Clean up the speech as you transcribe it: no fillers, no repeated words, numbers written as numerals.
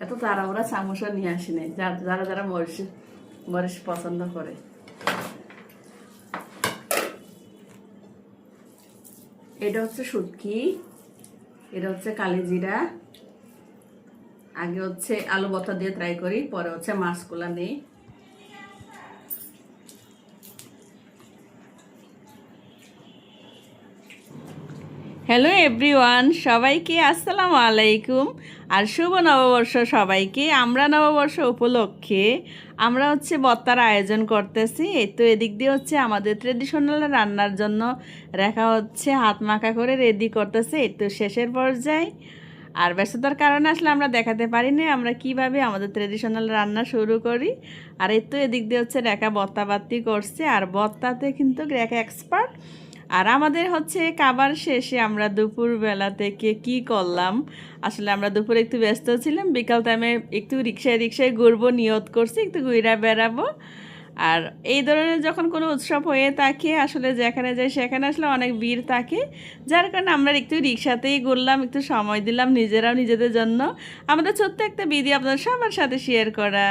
এত তাড়াহুড়া চামচও নিয়ে আসি নাই, যারা যারা মরিচ মরিচ পছন্দ করে। এটা হচ্ছে শুটকি, এটা হচ্ছে কালিজিরা। আগে হচ্ছে আলু ভর্তা দিয়ে ট্রাই করি, পরে হচ্ছে মাছগুলা নেই। হ্যালো এভরিওয়ান, সবাইকে আসসালামু আলাইকুম আর শুভ নববর্ষ সবাইকে। আমরা নববর্ষ উপলক্ষে আমরা হচ্ছে ভর্তার আয়োজন করতেছি। এই তো এদিক দিয়ে হচ্ছে আমাদের ট্রেডিশনাল রান্নার জন্য রেখা হচ্ছে হাত মাখা করে রেডি করতেছে। এই তো শেষের পর্যায়ে, আর ব্যস্ততার কারণে আসলে আমরা দেখাতে পারি না আমরা কিভাবে আমাদের ট্রেডিশনাল রান্না শুরু করি। আর এই তো এদিক দিয়ে হচ্ছে রেখা ভর্তা বাতি করছে, আর ভর্তাতে কিন্তু রেখা এক্সপার্ট। আর আমাদের হচ্ছে খাবার শেষে আমরা দুপুরবেলা থেকে কি করলাম, আসলে আমরা দুপুরে একটু ব্যস্ত ছিলাম, বিকাল টাইমে একটু রিক্সায় ঘুরবো নিয়ত করছি, একটু ঘুরা বেড়াবো। আর এই ধরনের যখন কোনো উৎসব হয়ে থাকে আসলে যেখানে যাই সেখানে আসলে অনেক ভিড় থাকে, যার কারণে আমরা একটু রিক্সাতেই ঘুরলাম, একটু সময় দিলাম নিজেরাও নিজেদের জন্য। আমাদের ছোট্ট একটা ভিডিও আপনাদের সবার সাথে শেয়ার করা।